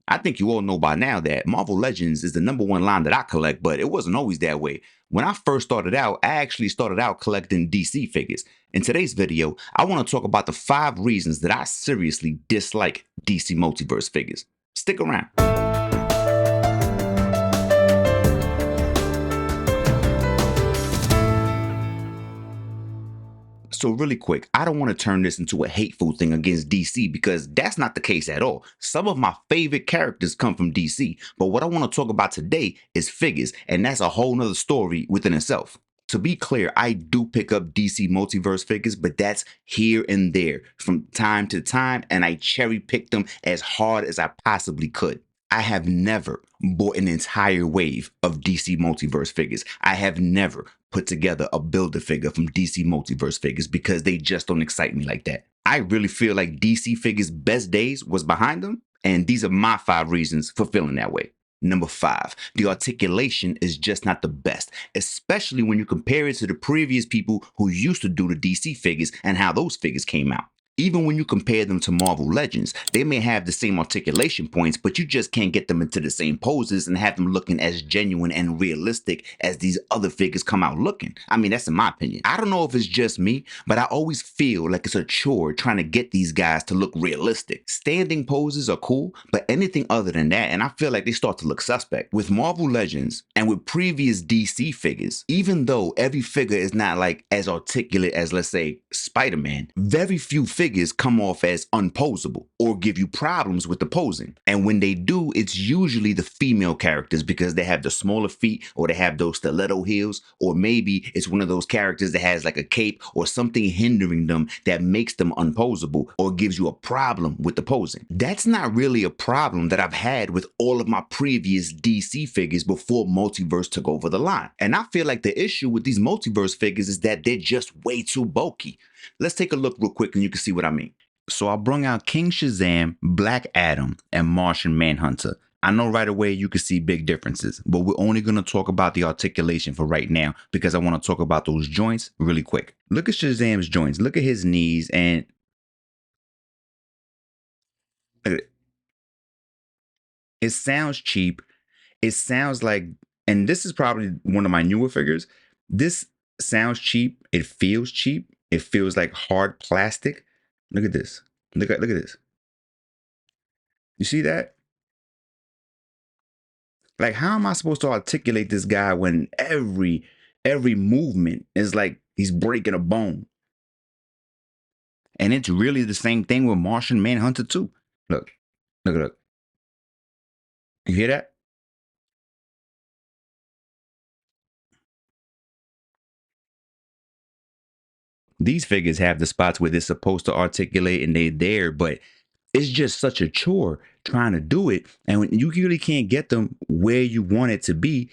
I think you all know by now that Marvel Legends is the #1 line that I collect, but it wasn't always that way. When I first started out, I actually started out collecting DC figures. In today's video, I want to talk about the 5 reasons that I seriously dislike DC Multiverse figures. Stick around. So really quick, I don't want to turn this into a hateful thing against DC because that's not the case at all. Some of my favorite characters come from DC, but what I want to talk about today is figures, and that's a whole nother story within itself. To be clear, I do pick up DC Multiverse figures, but that's here and there from time to time, and I cherry pick them as hard as I possibly could. I have never bought an entire wave of DC Multiverse figures. I have never put together a Build-A-Figure from DC Multiverse figures because they just don't excite me like that. I really feel like DC figures' best days was behind them, and these are my 5 reasons for feeling that way. Number 5, the articulation is just not the best, especially when you compare it to the previous people who used to do the DC figures and how those figures came out. Even when you compare them to Marvel Legends, they may have the same articulation points, but you just can't get them into the same poses and have them looking as genuine and realistic as these other figures come out looking. I mean, that's in my opinion. I don't know if it's just me, but I always feel like it's a chore trying to get these guys to look realistic. Standing poses are cool, but anything other than that, and I feel like they start to look suspect. With Marvel Legends and with previous DC figures, even though every figure is not like as articulate as, let's say, Spider-Man, very few figures come off as unposable or give you problems with the posing. And when they do, it's usually the female characters because they have the smaller feet or they have those stiletto heels, or maybe it's one of those characters that has like a cape or something hindering them that makes them unposable or gives you a problem with the posing. That's not really a problem that I've had with all of my previous DC figures before Multiverse took over the line. And I feel like the issue with these Multiverse figures is that they're just way too bulky. Let's take a look real quick and you can see what I mean. So I brung out King Shazam, Black Adam, and Martian Manhunter. I know right away you can see big differences, but we're only going to talk about the articulation for right now because I want to talk about those joints really quick. Look at Shazam's joints. Look at his knees and it sounds cheap. It sounds like, and this is probably one of my newer figures. This sounds cheap. It feels cheap. It feels like hard plastic. Look at this. Look at this. You see that? Like, how am I supposed to articulate this guy when every movement is like he's breaking a bone? And it's really the same thing with Martian Manhunter too. Look. You hear that? These figures have the spots where they're supposed to articulate and they're there, but it's just such a chore trying to do it. And when you really can't get them where you want it to be,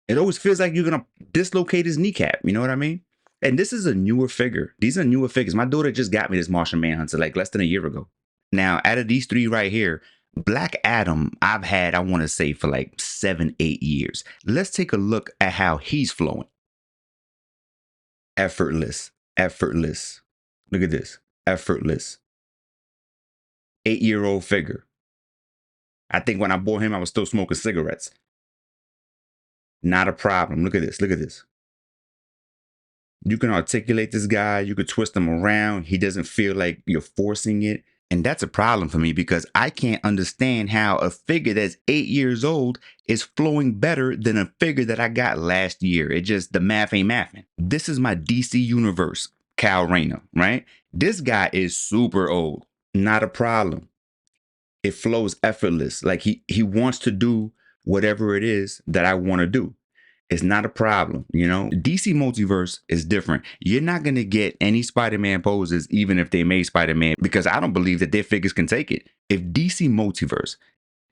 it always feels like you're going to dislocate his kneecap. You know what I mean? And this is a newer figure. These are newer figures. My daughter just got me this Martian Manhunter like less than a year ago. Now, out of these 3 right here, Black Adam, I've had, I want to say, for like 7, 8 years. Let's take a look at how he's flowing. Effortless. Look at this. Effortless. 8-year-old figure. I think when I bought him, I was still smoking cigarettes. Not a problem. Look at this. You can articulate this guy. You could twist him around. He doesn't feel like you're forcing it. And that's a problem for me because I can't understand how a figure that's 8 years old is flowing better than a figure that I got last year. It just, the math ain't mathing. This is my DC Universe, Kyle Rayner, right? This guy is super old. Not a problem. It flows effortless. Like he wants to do whatever it is that I want to do. It's not a problem, you know? DC Multiverse is different. You're not going to get any Spider-Man poses even if they made Spider-Man because I don't believe that their figures can take it. If DC Multiverse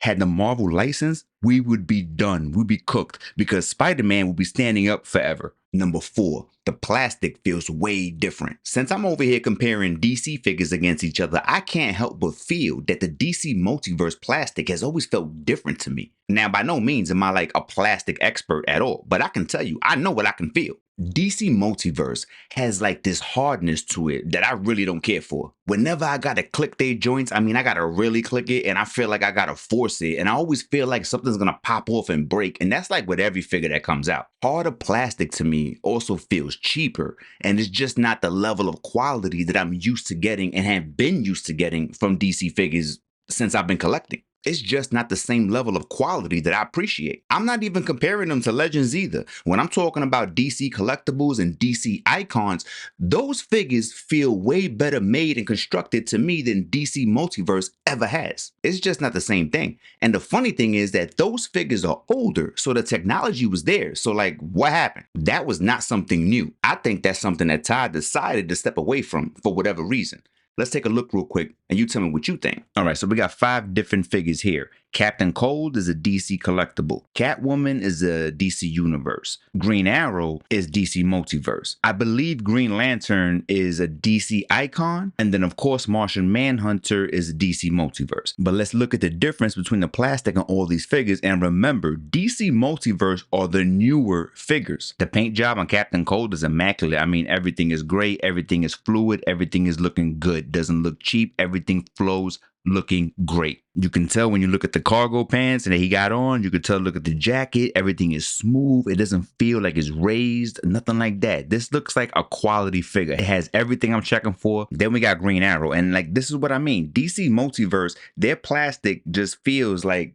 had the Marvel license, we would be done. We'd be cooked because Spider-Man would be standing up forever. Number 4, the plastic feels way different. Since I'm over here comparing DC figures against each other, I can't help but feel that the DC Multiverse plastic has always felt different to me. Now, by no means am I like a plastic expert at all, but I can tell you, I know what I can feel. DC Multiverse has like this hardness to it that I really don't care for. Whenever I gotta click their joints, I mean, I gotta really click it and I feel like I gotta force it. And I always feel like something's gonna pop off and break. And that's like with every figure that comes out. Harder plastic to me also feels cheaper. And it's just not the level of quality that I'm used to getting and have been used to getting from DC figures since I've been collecting. It's just not the same level of quality that I appreciate. I'm not even comparing them to Legends either. When I'm talking about DC collectibles and DC icons, those figures feel way better made and constructed to me than DC Multiverse ever has. It's just not the same thing. And the funny thing is that those figures are older, so the technology was there. So like, what happened? That was not something new. I think that's something that Todd decided to step away from for whatever reason. Let's take a look real quick and you tell me what you think. All right, so we got 5 different figures here. Captain Cold is a DC collectible. Catwoman is a DC Universe. Green Arrow is DC Multiverse. I believe Green Lantern is a DC icon. And then of course, Martian Manhunter is a DC Multiverse. But let's look at the difference between the plastic and all these figures. And remember, DC Multiverse are the newer figures. The paint job on Captain Cold is immaculate. I mean, everything is great. Everything is fluid. Everything is looking good. Doesn't look cheap. Everything flows looking great. You can tell when you look at the cargo pants that he got on, you can tell, look at the jacket, everything is smooth. It doesn't feel like it's raised, nothing like that. This looks like a quality figure. It has everything I'm checking for. Then we got Green Arrow. And like, this is what I mean. DC Multiverse, their plastic just feels like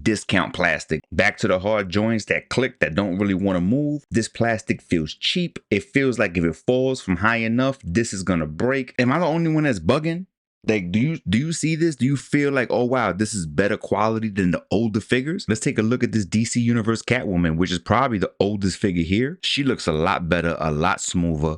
discount plastic. Back to the hard joints that click, that don't really want to move. This plastic feels cheap. It feels like if it falls from high enough, this is gonna break. Am I the only one that's bugging? Like, do you see this? Do you feel like, oh wow, this is better quality than the older figures? Let's take a look at this DC Universe Catwoman, which is probably the oldest figure here. She looks a lot better, a lot smoother.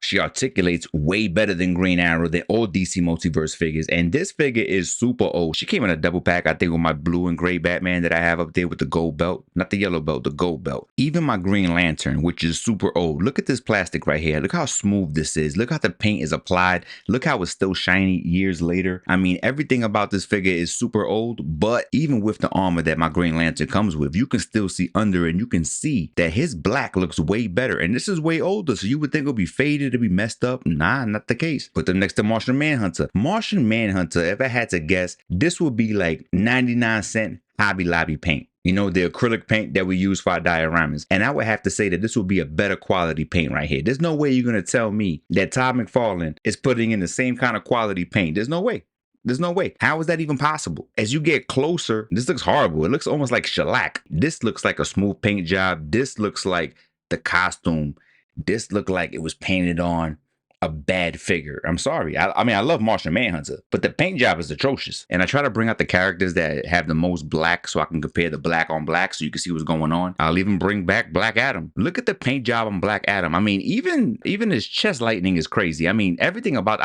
She articulates way better than Green Arrow, than all DC Multiverse figures. And this figure is super old. She came in a double pack, I think, with my blue and gray Batman that I have up there with the gold belt. Not the yellow belt, the gold belt. Even my Green Lantern, which is super old. Look at this plastic right here. Look how smooth this is. Look how the paint is applied. Look how it's still shiny years later. I mean, everything about this figure is super old, but even with the armor that my Green Lantern comes with, you can still see under it, and you can see that his black looks way better. And this is way older, so you would think it'll be faded, to be messed up. Nah, not the case. Put them next to Martian Manhunter. Martian Manhunter, if I had to guess, this would be like 99-cent Hobby Lobby paint. You know, the acrylic paint that we use for our dioramas. And I would have to say that this would be a better quality paint right here. There's no way you're going to tell me that Todd McFarlane is putting in the same kind of quality paint. There's no way. There's no way. How is that even possible? As you get closer, this looks horrible. It looks almost like shellac. This looks like a smooth paint job. This looks like the costume. This looked like it was painted on a bad figure. I'm sorry. I mean, I love Martian Manhunter, but the paint job is atrocious. And I try to bring out the characters that have the most black so I can compare the black on black so you can see what's going on. I'll even bring back Black Adam. Look at the paint job on Black Adam. I mean, even his chest lightning is crazy. I mean, I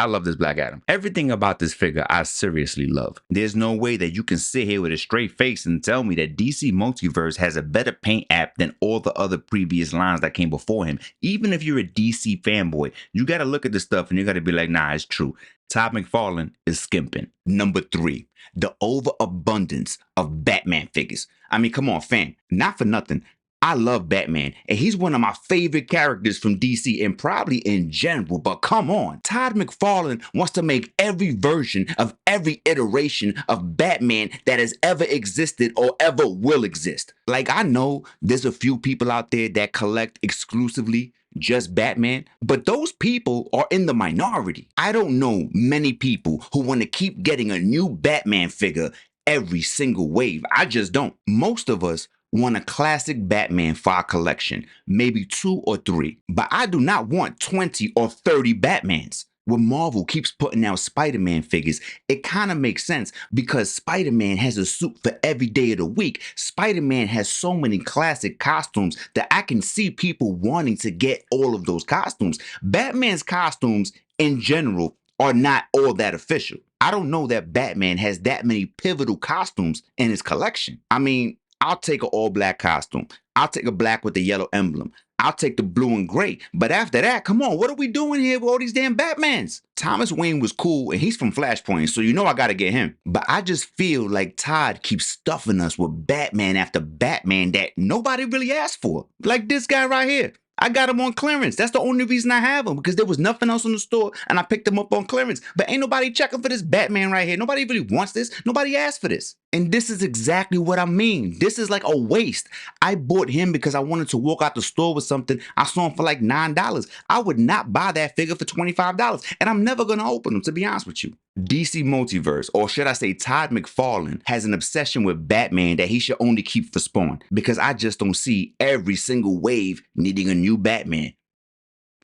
love this Black Adam. Everything about this figure, I seriously love. There's no way that you can sit here with a straight face and tell me that DC Multiverse has a better paint app than all the other previous lines that came before him. Even if you're a DC fanboy, you got to look at this stuff and you got to be like, nah, it's true. Todd McFarlane is skimping. Number 3, the overabundance of Batman figures. I mean, come on, fam. Not for nothing, I love Batman, and he's one of my favorite characters from DC and probably in general, but come on. Todd McFarlane wants to make every version of every iteration of Batman that has ever existed or ever will exist. Like, I know there's a few people out there that collect exclusively just Batman, but those people are in the minority. I don't know many people who want to keep getting a new Batman figure every single wave. I just don't. Most of us want a classic Batman for our collection, maybe 2 or 3, but I do not want 20 or 30 Batmans. When Marvel keeps putting out Spider-Man figures, it kind of makes sense because Spider-Man has a suit for every day of the week. Spider-Man has so many classic costumes that I can see people wanting to get all of those costumes. Batman's costumes in general are not all that official. I don't know that Batman has that many pivotal costumes in his collection. I mean, I'll take an all-black costume. I'll take a black with the yellow emblem. I'll take the blue and gray. But after that, come on, what are we doing here with all these damn Batmans? Thomas Wayne was cool, and he's from Flashpoint, so you know I gotta get him. But I just feel like Todd keeps stuffing us with Batman after Batman that nobody really asked for. Like this guy right here. I got them on clearance. That's the only reason I have them, because there was nothing else in the store and I picked them up on clearance. But ain't nobody checking for this Batman right here. Nobody really wants this. Nobody asked for this. And this is exactly what I mean. This is like a waste. I bought him because I wanted to walk out the store with something. I saw him for like $9. I would not buy that figure for $25. And I'm never going to open them, to be honest with you. DC Multiverse, or should I say Todd McFarlane, has an obsession with Batman that he should only keep for Spawn, because I just don't see every single wave needing a new Batman.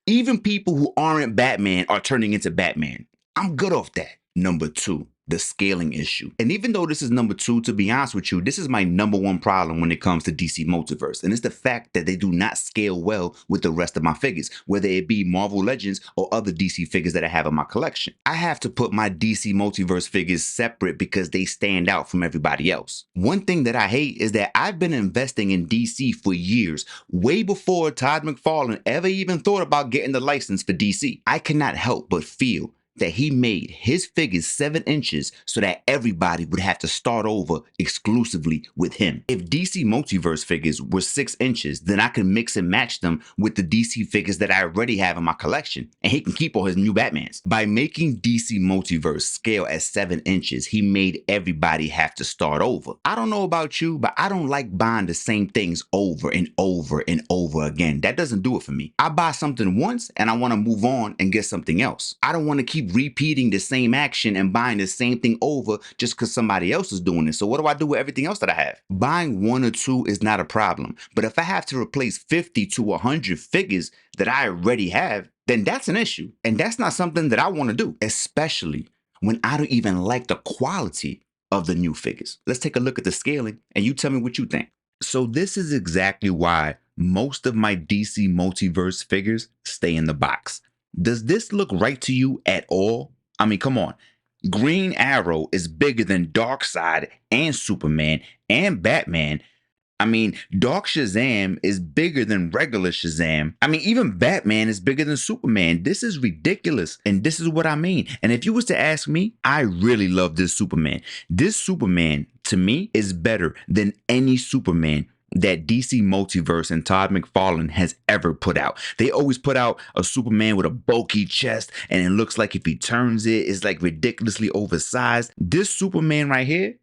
Even people who aren't Batman are turning into Batman. I'm good off that. Number 2, the scaling issue. And even though this is number 2, to be honest with you, this is my number 1 problem when it comes to DC Multiverse. And it's the fact that they do not scale well with the rest of my figures, whether it be Marvel Legends or other DC figures that I have in my collection. I have to put my DC Multiverse figures separate because they stand out from everybody else. One thing that I hate is that I've been investing in DC for years, way before Todd McFarlane ever even thought about getting the license for DC. I cannot help but feel that he made his figures 7 inches so that everybody would have to start over exclusively with him. If DC Multiverse figures were 6 inches, then I can mix and match them with the DC figures that I already have in my collection, and he can keep all his new Batmans. By making DC Multiverse scale at 7 inches, he made everybody have to start over. I don't know about you, but I don't like buying the same things over and over and over again. That doesn't do it for me. I buy something once and I want to move on and get something else. I don't want to keep repeating the same action and buying the same thing over just because somebody else is doing it. So what do I do with everything else that I have? Buying 1 or 2 is not a problem. But if I have to replace 50 to 100 figures that I already have, then that's an issue. And that's not something that I want to do, especially when I don't even like the quality of the new figures. Let's take a look at the scaling and you tell me what you think. So this is exactly why most of my DC Multiverse figures stay in the box. Does this look right to you at all? I mean, come on. Green Arrow is bigger than Darkseid and Superman and Batman. I mean, Dark Shazam is bigger than regular Shazam. I mean, even Batman is bigger than Superman. This is ridiculous. And this is what I mean. And if you was to ask me, I really love this Superman. This Superman, to me, is better than any Superman that DC Multiverse and Todd McFarlane has ever put out. They always put out a Superman with a bulky chest, and it looks like if he turns it, it's like ridiculously oversized. This Superman right here,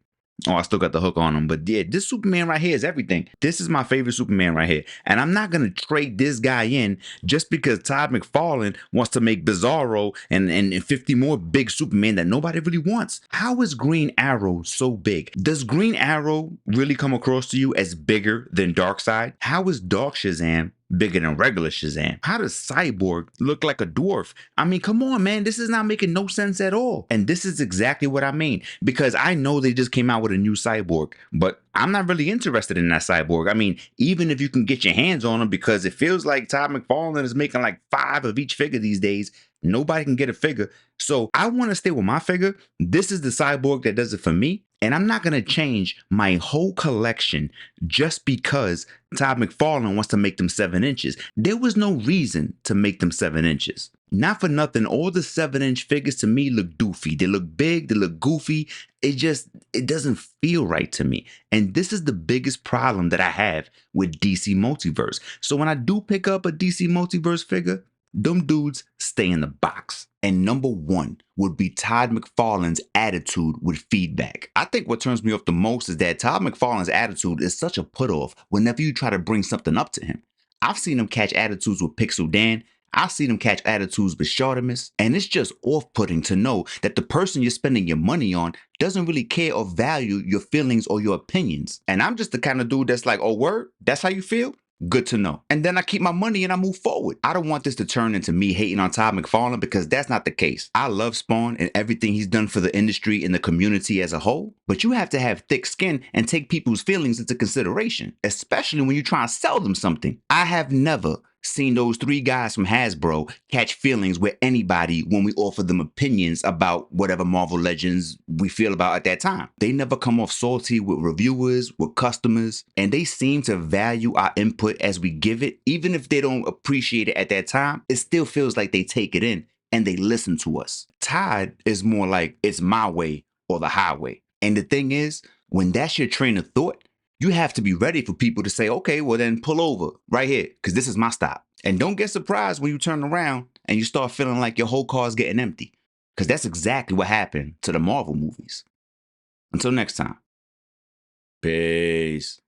oh, I still got the hook on him, but yeah, this Superman right here is everything. This is my favorite Superman right here. And I'm not going to trade this guy in just because Todd McFarlane wants to make Bizarro and 50 more big Superman that nobody really wants. How is Green Arrow so big? Does Green Arrow really come across to you as bigger than Darkseid? How is Dark Shazam bigger than regular Shazam? How does Cyborg look like a dwarf? I mean, come on, man. This is not making no sense at all. And this is exactly what I mean, because I know they just came out with a new Cyborg, but I'm not really interested in that Cyborg. I mean, even if you can get your hands on them, because it feels like Todd McFarlane is making like 5 of each figure these days. Nobody can get a figure. So I want to stay with my figure. This is the Cyborg that does it for me. And I'm not going to change my whole collection just because Todd McFarlane wants to make them 7 inches. There was no reason to make them 7 inches. Not for nothing, all the 7-inch figures to me look doofy. They look big, they look goofy. It doesn't feel right to me. And this is the biggest problem that I have with DC Multiverse. So when I do pick up a DC Multiverse figure, them dudes stay in the box. And number 1 would be Todd McFarlane's attitude with feedback. I think what turns me off the most is that Todd McFarlane's attitude is such a put-off whenever you try to bring something up to him. I've seen him catch attitudes with Pixel Dan. I've seen him catch attitudes with Shartimus. And it's just off-putting to know that the person you're spending your money on doesn't really care or value your feelings or your opinions. And I'm just the kind of dude that's like, oh, word? That's how you feel? Good to know. And then I keep my money and I move forward. I don't want this to turn into me hating on Todd McFarlane, because that's not the case. I love Spawn and everything he's done for the industry and the community as a whole, but you have to have thick skin and take people's feelings into consideration, especially when you try to sell them something. I have never seen those 3 guys from Hasbro catch feelings with anybody when we offer them opinions about whatever Marvel Legends we feel about at that time. They never come off salty with reviewers, with customers, and they seem to value our input as we give it. Even if they don't appreciate it at that time, it still feels like they take it in and they listen to us. Todd is more like, it's my way or the highway. And the thing is, when that's your train of thought, you have to be ready for people to say, okay, well then pull over right here, because this is my stop. And don't get surprised when you turn around and you start feeling like your whole car's getting empty. Because that's exactly what happened to the Marvel movies. Until next time. Peace.